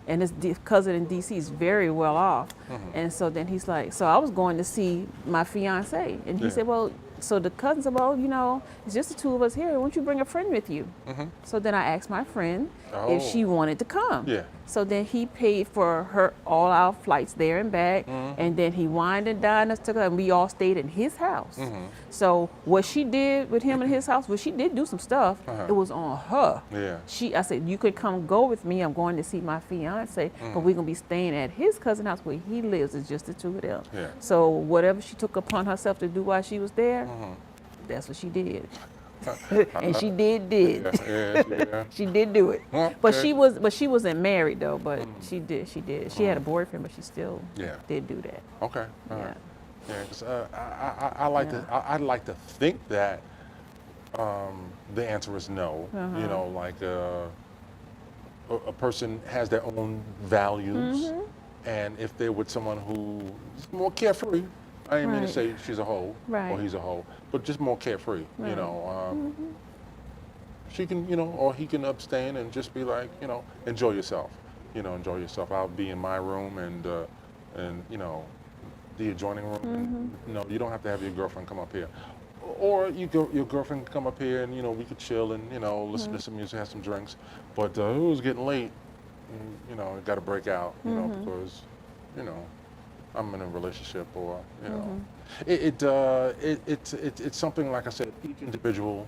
And his cousin in D.C. is very well off, and so then he's like, so I was going to see my fiance, and he said, well. So the cousin said, well, you know, it's just the two of us here. Why don't you bring a friend with you? So then I asked my friend if she wanted to come. Yeah. So then he paid for her all our flights there and back, and then he wined and dined us together, and we all stayed in his house. So what she did with him in his house, well, she did do some stuff. It was on her. Yeah. I said, you could come go with me. I'm going to see my fiance, but we're gonna be staying at his cousin's house where he lives. It's just the two of them. Yeah. So whatever she took upon herself to do while she was there, that's what she did. And she did. Yeah. She did do it. Okay. But she wasn't married though, but she did. She had a boyfriend, but she still did do that. Okay. All Yeah. right. Yeah, 'cause, I'd like to think that the answer is no. You know, like a person has their own values, and if they're with someone who's more carefree, I didn't mean to say she's a hoe or he's a hoe, but just more carefree. You know, she can, you know, or he can abstain and just be like, you know, enjoy yourself. You know, enjoy yourself. I'll be in my room and you know, the adjoining room. And, you know, you don't have to have your girlfriend come up here. Or your girlfriend can come up here and, you know, we could chill and, you know, listen to some music, have some drinks. But it was getting late, and, you know, it got to break out, you know, because, you know, I'm in a relationship or, you know. It's something, like I said, each individual,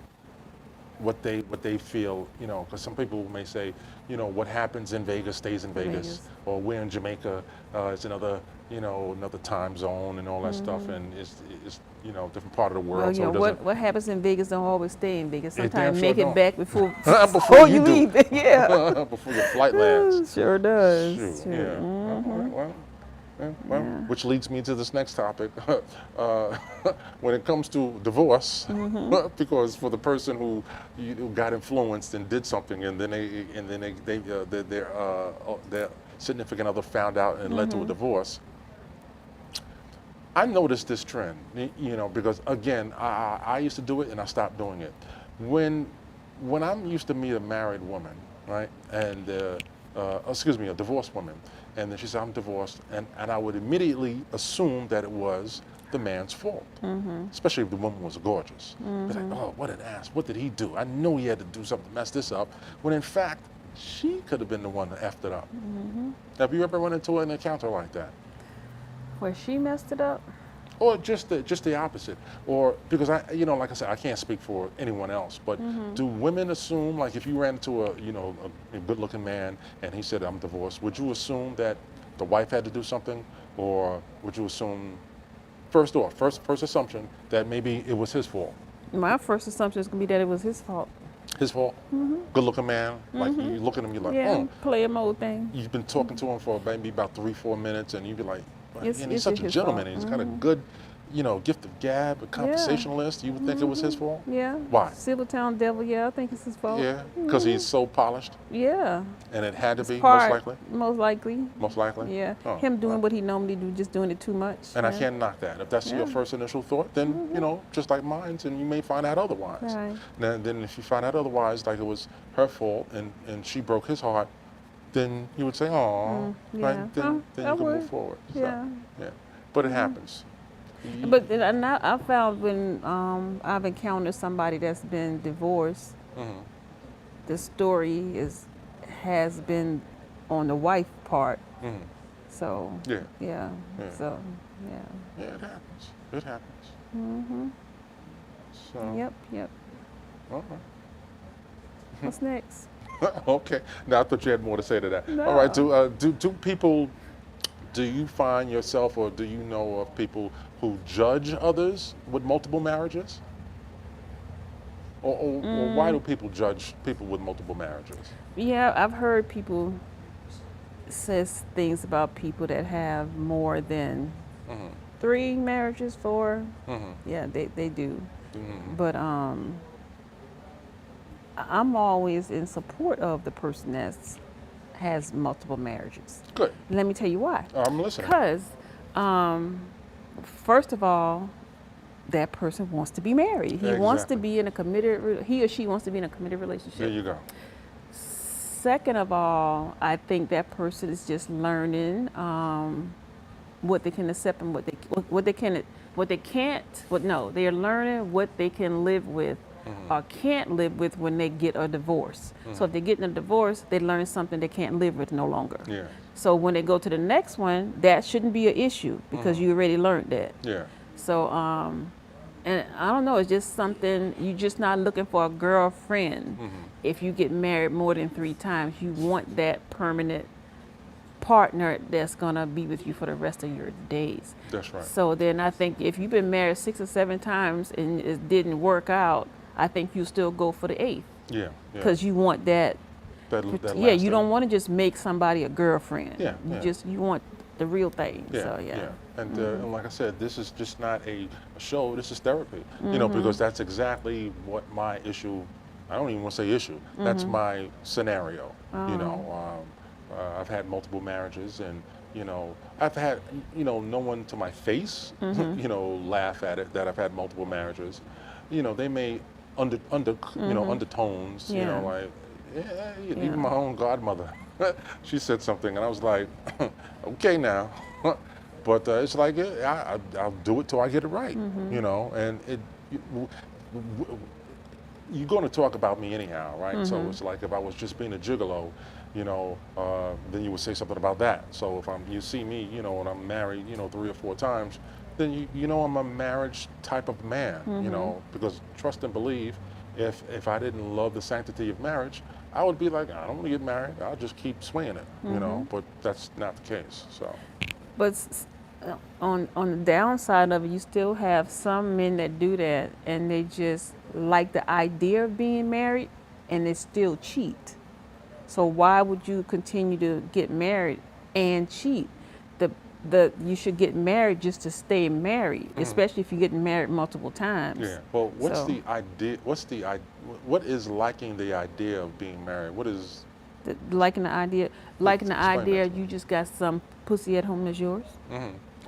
what they feel, you know, because some people may say, you know, what happens in Vegas stays in Vegas. Or we're in Jamaica, it's another, you know, another time zone and all that stuff, and it's you know, different part of the world. Well, you so know, what happens in Vegas don't always stay in Vegas. Sometimes sure make it don't. back before you you leave. Yeah. before your flight lands. Sure does. Shoot, Sure. yeah. Well, which leads me to this next topic. When it comes to divorce, because for the person who got influenced and did something, and then their significant other found out and led to a divorce. I noticed this trend, you know, because again, I used to do it and I stopped doing it. When I'm used to meet a married woman, right, and a divorced woman, and then she said, I'm divorced, and I would immediately assume that it was the man's fault, especially if the woman was gorgeous. Be like, oh, what an ass, what did he do? I know he had to do something to mess this up, when in fact, she could have been the one that effed it up. Have you ever run into an encounter like that? Where she messed it up? Or just the opposite, or because you know, like I said, I can't speak for anyone else, but do women assume, like if you ran into a good-looking man and he said, I'm divorced, would you assume that the wife had to do something, or would you assume, first assumption, that maybe it was his fault? My first assumption is gonna be that it was his fault. His fault? Good-looking man, like you look at him, you're like, player mode thing. You've been talking to him for maybe about 3-4 minutes, and you'd be like, and he's It's such a his gentleman, fault. and he's got a good, you know, gift of gab, a conversationalist. You would think it was his fault? Yeah. Why? Silvertown Devil, yeah, I think it's his fault. Yeah, because he's so polished, Yeah. and it had to be, Part- most likely? Most likely. Most likely? Yeah. Oh, Him doing well. what he normally do, just doing it too much. And I yeah. can't knock that. If that's your first initial thought, then, you know, just like mine, and you may find out otherwise. Right. Then if you find out otherwise, like it was her fault, and she broke his heart, then you would say, oh, yeah. right? Then I you can would. move forward. So, Yeah. yeah. But it happens. But and I found when I've encountered somebody that's been divorced, the story has been on the wife part. So yeah. So yeah. Yeah, it happens. It happens. So. Yep. All What's next? right. Okay. Now I thought you had more to say to that. No. All right. Do you find yourself, or do you know of people who judge others with multiple marriages? Or why do people judge people with multiple marriages? Yeah, I've heard people says things about people that have more than 3 marriages, 4. Yeah, they do. But I'm always in support of the person that's has multiple marriages. Good. Let me tell you why. I'm listening. Because, first of all, that person wants to be married. He wants to be in a committed. He or she wants to be in a committed relationship. There you go. Second of all, I think that person is just learning what they can accept and what they can't. They're learning what they can live with or can't live with when they get a divorce. So if they're getting a divorce, they learn something they can't live with no longer. Yeah. So when they go to the next one, that shouldn't be an issue because you already learned that. Yeah. So, and I don't know, it's just something, you're just not looking for a girlfriend. If you get married more than 3 times, you want that permanent partner that's gonna be with you for the rest of your days. That's right. So then I think if you've been married 6 or 7 times and it didn't work out, I think you still go for the 8th. Yeah. Because you want that. That You don't want to just make somebody a girlfriend. Yeah. You want the real thing. Yeah, So yeah. And like I said, this is just not a show. This is therapy. You know, because that's exactly what my issue. I don't even want to say issue. That's my scenario. You know, I've had multiple marriages, and you know, I've had no one to my face, you know, laugh at it that I've had multiple marriages. You know, they may undertones. You know, like even my own godmother. She said something, and I was like, okay now. But it's like, I'll do it till I get it right, you know. And you're going to talk about me anyhow, right? So it's like if I was just being a gigolo, you know, then you would say something about that. So if you see me, you know, and I'm married, you know, 3 or 4 times, then you know I'm a marriage type of man, you know, because trust and believe, if I didn't love the sanctity of marriage, I would be like, I don't want to get married. I'll just keep swinging it, you know. But that's not the case. So. But on the downside of it, you still have some men that do that, and they just like the idea of being married, and they still cheat. So why would you continue to get married and cheat? You should get married just to stay married, especially if you're getting married multiple times. Yeah. Well, what's the idea? What is liking the idea of being married? What is liking the idea? Liking the idea, that. you just got some pussy at home that's yours.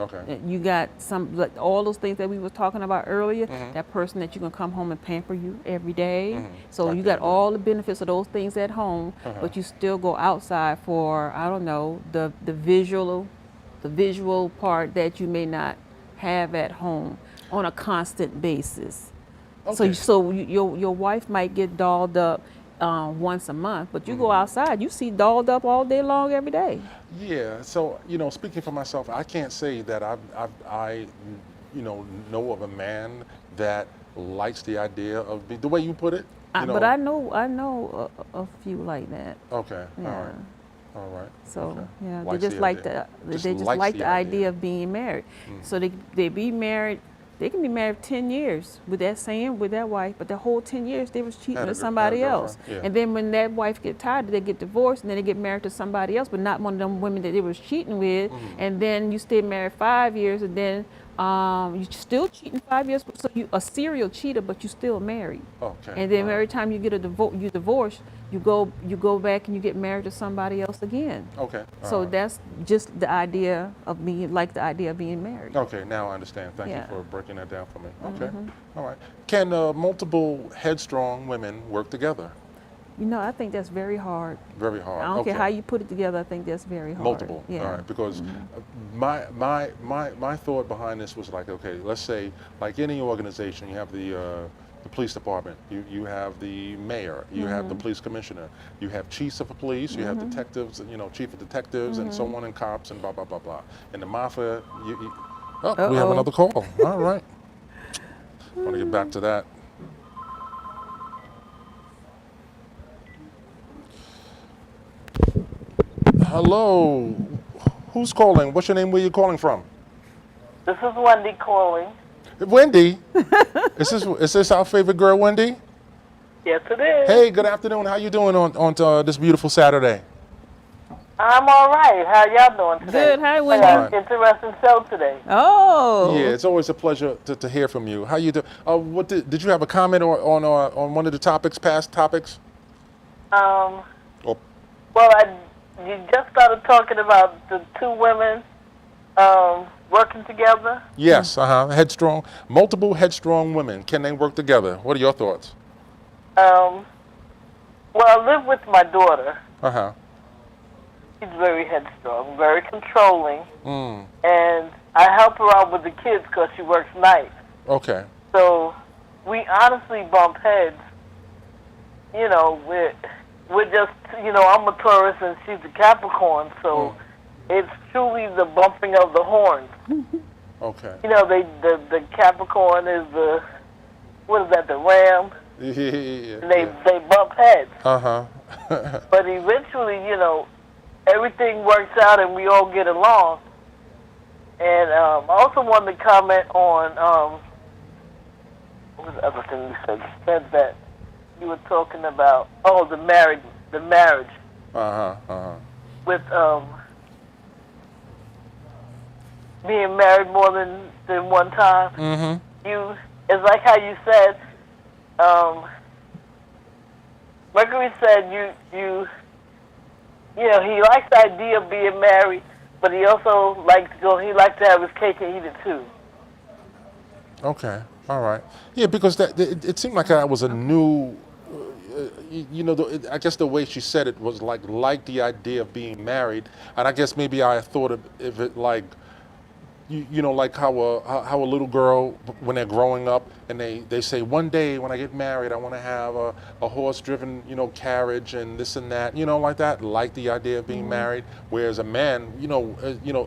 Okay. You got some, like all those things that we were talking about earlier. That person that you can come home and pamper you every day. So Like you got all the benefits of those things at home, but you still go outside for, I don't know, the visual part that you may not have at home on a constant basis. Okay. So your wife might get dolled up once a month, but you go outside, you see dolled up all day long every day. Yeah. So you know, speaking for myself, I can't say that I know of a man that likes the idea of the way you put it. But I know a few like that. Okay. Yeah. All right. So okay. yeah, Likes they just like the idea of being married. So they be married. They can be married 10 years with that wife, but the whole 10 years they was cheating with somebody else. Yeah. And then when that wife get tired, they get divorced, and then they get married to somebody else, but not one of them women that they was cheating with. And then you stay married 5 years, and then you still cheating 5 years. So you a serial cheater, but you still married. Okay. And then every time you get a divorce, you go back and you get married to somebody else again. Okay. So that's just the idea of being married. Okay, now I understand. Thank you for breaking that down for me. Okay. All right. Can multiple headstrong women work together? You know, I think that's very hard. Very hard. I don't care how you put it together. I think that's very hard. Multiple. Yeah. All right. Because my thought behind this was like, okay, let's say like any organization, you have the police department, you have the mayor, you have the police commissioner, you have chiefs of police, you have detectives, chief of detectives, and so on, and cops, and blah blah blah blah. And the mafia. We have another call. All right. I want to get back to that. Hello. Who's calling? What's your name? Where you calling from? This is Wendy calling. Wendy? Is this our favorite girl, Wendy? Yes, it is. Hey, good afternoon. How you doing on this beautiful Saturday? I'm all right. How y'all doing today? Good. Hi, Wendy. I got an interesting show today. Oh. Yeah, it's always a pleasure to hear from you. How you do? What did you have a comment on one of the topics, past topics? Well, we just started talking about the two women working together. Yes, headstrong, multiple headstrong women. Can they work together? What are your thoughts? Well, I live with my daughter. Uh-huh. She's very headstrong, very controlling, Mm. and I help her out with the kids because she works nights. Okay. So we honestly bump heads. You know, we're just, you know, I'm a Taurus and she's a Capricorn, so it's truly the bumping of the horns. Okay. You know, the Capricorn is the, what is that, the ram? Yeah. And they bump heads. Uh-huh. But eventually, you know, everything works out and we all get along. And I also wanted to comment on, what was the other thing you said? You said that you were talking about, the marriage. Uh-huh. With being married more than one time. Mm-hmm. It's like how you said, Mercury said you know, he likes the idea of being married, but he also likes to have his cake and eat it too. Okay. All right. Yeah, because it seemed like that was a new, you know, I guess the way she said it was like the idea of being married, and I guess maybe I thought of it like, you know, like how a little girl, when they're growing up and they say, one day when I get married, I want to have a horse-driven, you know, carriage and this and that, you know, like that, like the idea of being married. Whereas a man, you know,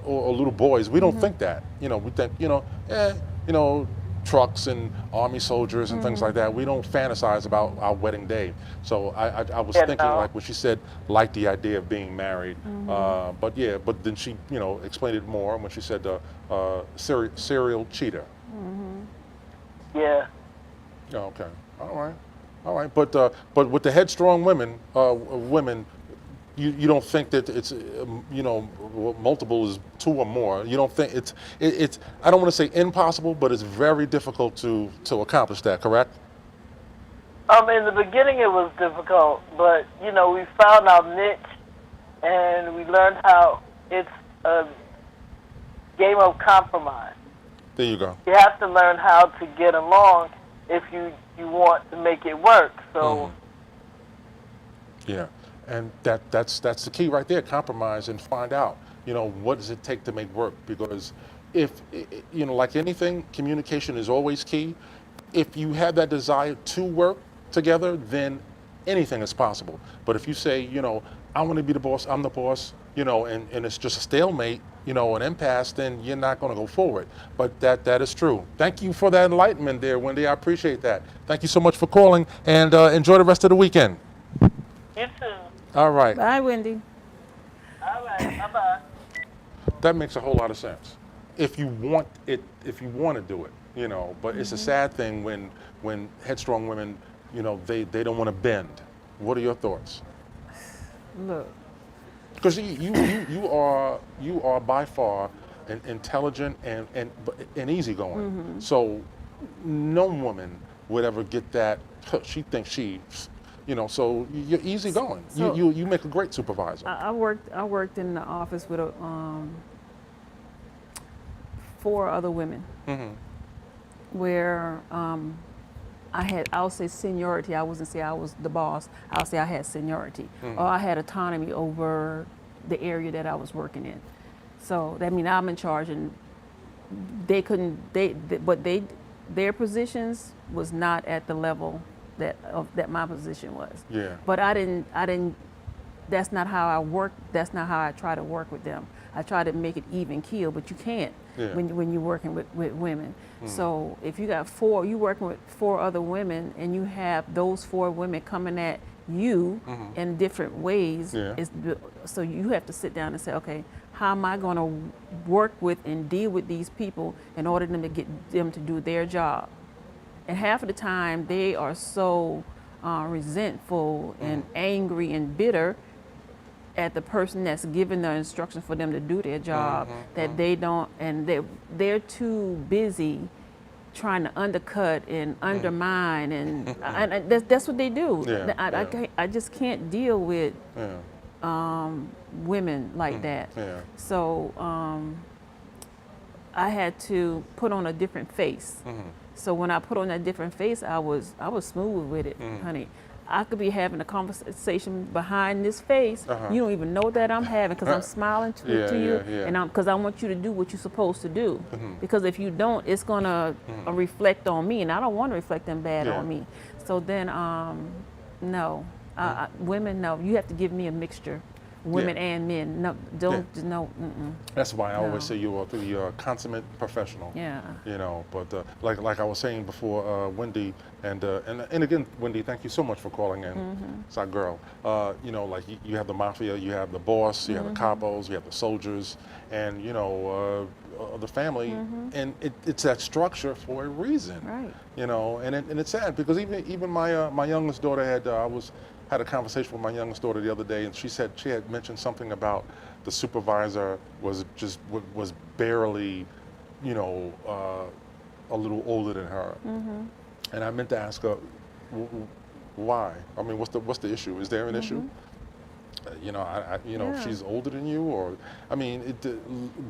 or little boys, we don't think that. You know, we think, you know, trucks and army soldiers and things like that. We don't fantasize about our wedding day. So I was thinking, like when she said, like the idea of being married. But then she, you know, explained it more when she said serial cheater. Yeah. Oh, okay. All right. But with the headstrong women, you don't think that it's, you know, multiple is two or more. You don't think it's I don't want to say impossible, but it's very difficult to accomplish that, correct? In the beginning it was difficult, but, you know, we found our niche and we learned how it's a game of compromise. There you go. You have to learn how to get along if you want to make it work. So Yeah. And that's the key right there, compromise and find out, you know, what does it take to make work? Because if, you know, like anything, communication is always key. If you have that desire to work together, then anything is possible. But if you say, you know, I want to be the boss, I'm the boss, you know, and it's just a stalemate, you know, an impasse, then you're not going to go forward. But that is true. Thank you for that enlightenment there, Wendy. I appreciate that. Thank you so much for calling, and enjoy the rest of the weekend. you too. All right. Bye, Wendy. All right. Bye-bye. That makes a whole lot of sense. If you want to do it, you know, but it's a sad thing when headstrong women, you know, they don't want to bend. What are your thoughts? Look. Because you are by far intelligent and easygoing. So no woman would ever get that. She thinks she's, you know. So you're easygoing. So you make a great supervisor. I worked in the office with 4 other women, where I'll say seniority. I wasn't say I was the boss. I'll say I had seniority, or I had autonomy over the area that I was working in. So that means I'm in charge, and they couldn't. Their positions was not at the level that my position was. Yeah. But I didn't. That's not how I work. That's not how I try to work with them. I try to make it even keel, but you can't when you're working with women. So if you got 4, you working with 4 other women, and you have those 4 women coming at you in different ways. So you have to sit down and say, okay, how am I going to work with and deal with these people in order to get them to do their job? And half of the time they are so resentful and angry and bitter at the person that's giving the instruction for them to do their job, that they don't, and they're too busy trying to undercut and undermine, and that's what they do. I just can't deal with women like that. Yeah. So I had to put on a different face. So when I put on that different face, I was smooth with it, honey. I could be having a conversation behind this face. You don't even know that I'm having because I'm smiling to you, and because I want you to do what you're supposed to do. Because if you don't, it's gonna reflect on me, and I don't want to reflect them bad on me. So then, no, women, no. You have to give me a mixture. Women and men. No, don't no. That's why I always say you're a consummate professional. Yeah. You know, but like I was saying before, Wendy, and again, Wendy, thank you so much for calling in. It's our girl. You know, like you have the mafia, you have the boss, you have the capos, you have the soldiers, and you know the family, and it's that structure for a reason. Right. You know, and it's sad because even my youngest daughter had a conversation with my youngest daughter the other day, and she said she had mentioned something about the supervisor was barely, you know, a little older than her, and I meant to ask her why. I mean, what's the issue? Is there an issue? You know, you know, if she's older than you, or I mean,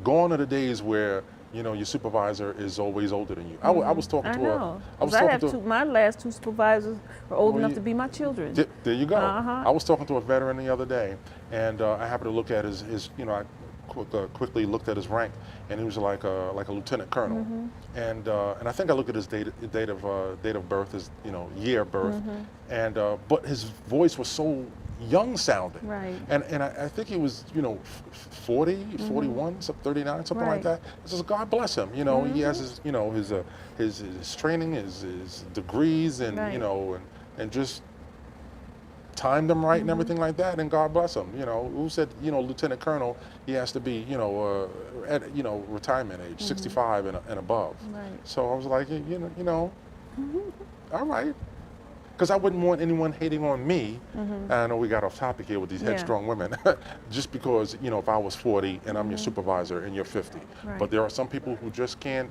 gone are the days where you know your supervisor is always older than you. I was talking to her. My last two supervisors were old enough to be my children. There you go. I was talking to a veteran the other day, and I happened to look at his you know, I quickly looked at his rank, and he was like a lieutenant colonel, and I think I looked at his date of birth, his you know year of birth, and but his voice was so young sounding, right? And I think he was, you know, 40, 41, 39, something like that. It's just God bless him, you know. He has his, you know, his training, his degrees, and you know, and just timed them right and everything like that. And God bless him, you know. Who said, you know, lieutenant colonel, he has to be, you know, at you know retirement age, 65 and above. Right. So I was like, you know, all right. Because I wouldn't want anyone hating on me, and I know we got off topic here with these headstrong women, just because, you know, if I was 40 and I'm your supervisor and you're 50. Right. But there are some people who just can't,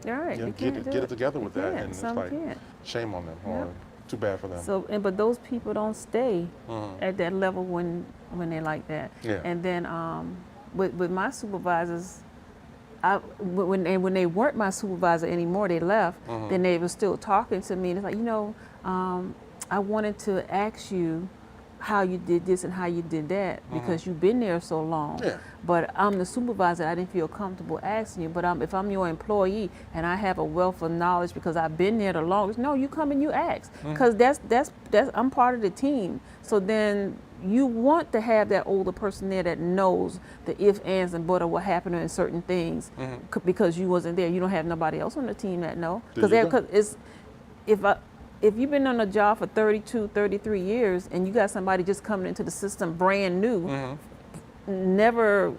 you know, get it together with that, and it's like, shame on them, or too bad for them. So, but those people don't stay at that level when they're like that. Yeah. And then with my supervisors, when they weren't my supervisor anymore, they left. Then they were still talking to me, and it's like, you know, I wanted to ask you how you did this and how you did that because you've been there so long. Yeah. But I'm the supervisor. I didn't feel comfortable asking you. But if I'm your employee and I have a wealth of knowledge because I've been there the longest, no, you come and you ask because that's I'm part of the team. So then you want to have that older person there that knows the ifs, ands, and buts of what happened in certain things because you wasn't there. You don't have nobody else on the team that know. Because if you've been on a job for 32, 33 years and you got somebody just coming into the system brand new, never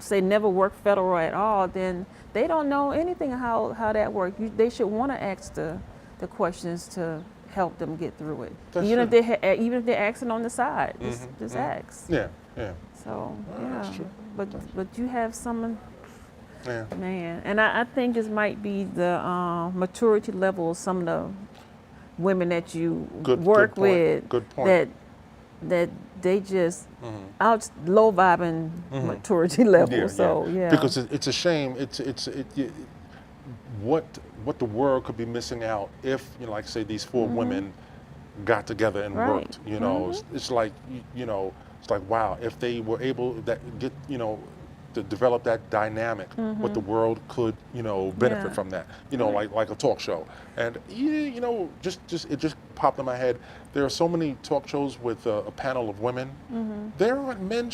worked federal at all, then they don't know anything how that works. They should want to ask the questions to help them get through it. Even if they're asking on the side, just ask. Yeah. So That's true. But you have someone. Yeah. Man, and I think this might be the maturity level of some of the women that you work with. Good point. That they just out low vibing maturity level. Because it's a shame. What the world could be missing out if, you know, like say these four women got together and worked. You know, it's like, you know, it's like, wow, if they were able to develop that dynamic, what the world could, you know, benefit from that, you know, like a talk show. And you know, just it just popped in my head. There are so many talk shows with a panel of women. There aren't men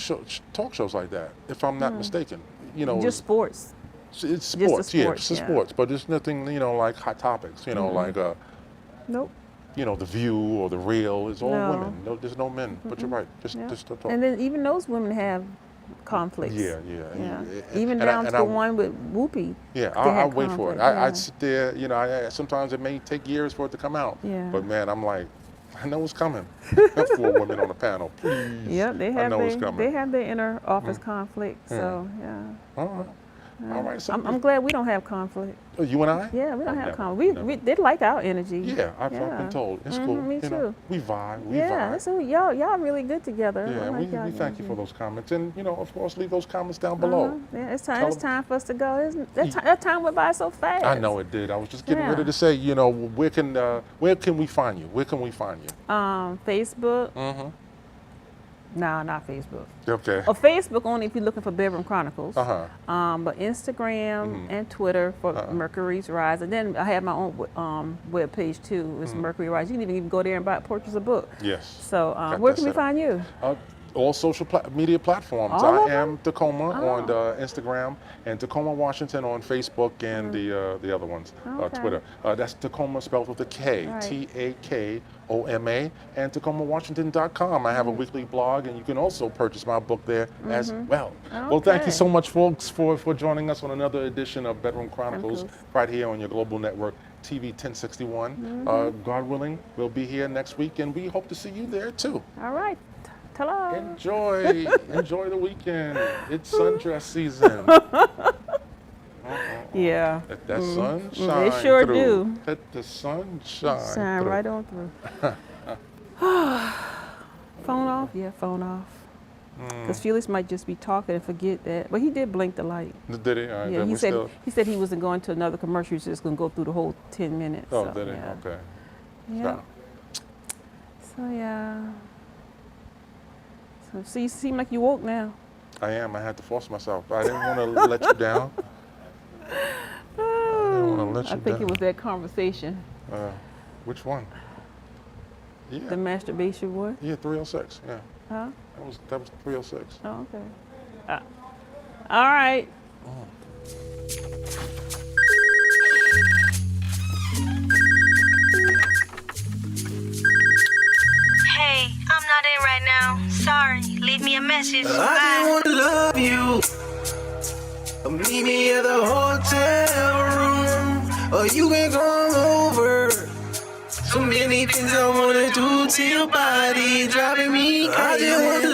talk shows like that, if I'm not mistaken. You know, just sports. It's sports, sports, but there's nothing, you know, like hot topics, you know, like nope. You know, The View or The Real is all women. No, there's no men. But you're right. Just to talk. And then even those women have conflicts. Yeah. Even down to the one with Whoopi. Yeah, I'll wait for it. I'd sit there, you know, sometimes it may take years for it to come out. Yeah. But man, I'm like, I know it's coming. 4 women on the panel, please. Yeah, they have I know it's coming. They have their inner office conflict. So All right. All right. So I'm glad we don't have conflict. you and I? Yeah, we don't have Never, conflict. never. We they like our energy. Yeah, I've been told. It's cool. Me You too. know, we vibe. We Yeah, vibe. so y'all really good together. Yeah, I like we y'all thank you energy. for those comments. And, you know, of course, leave those comments down below. Yeah, it's Tell time. It's 'em- time for us to go. That time went by so fast. I know it did. I was just getting Yeah. ready to say, you know, where can we find you? Where can we find you? Facebook. Mm-hmm. No, not Facebook. Okay. Or Facebook only if you're looking for Bedroom Chronicles. Uh-huh. But Instagram and Twitter for Mercury's Rise. And then I have my own web page too. It's Mercury Rise. You can even go there and purchase a book. Yes. So Got where that can we set up. find you? All social media platforms. All I of am Tacoma Oh. on Instagram and Tacoma Washington on Facebook and the other ones, Okay. Twitter. That's Tacoma spelled with a K, Right. Takoma, and TacomaWashington.com. I have a weekly blog, and you can also purchase my book there as well. Well, thank you Okay. so much, folks, for joining us on another edition of Bedroom Chronicles right here on your global network, TV 1061. God willing, we'll be here next week, and we hope to see you there too. All right. Hello. Enjoy the weekend. It's sundress season. Yeah. Let that sun shine They sure through. do. Let the sun shine. Shine through. right on through. Phone off? Yeah, phone off. Because Felix might just be talking and forget that. But he did blink the light. Did he? All right, Yeah, then he we said still... he said he wasn't going to another commercial. He was just going to go through the whole 10 minutes. Oh, so, did he? yeah. Okay. Yeah. So yeah. So you seem like you woke now. I am. I had to force myself. I didn't want to let you down. I didn't want to let you I think down. it was that conversation. Which one? Yeah. The masturbation one. Yeah, 306. Yeah. Huh? That was 306. Oh, okay. All right. Hey, I'm not in right now. Sorry. Leave me a message. I Bye. just wanna love you. Meet me at the hotel room, or you can come over. So many things I wanna do to your body, driving me crazy. I just wanna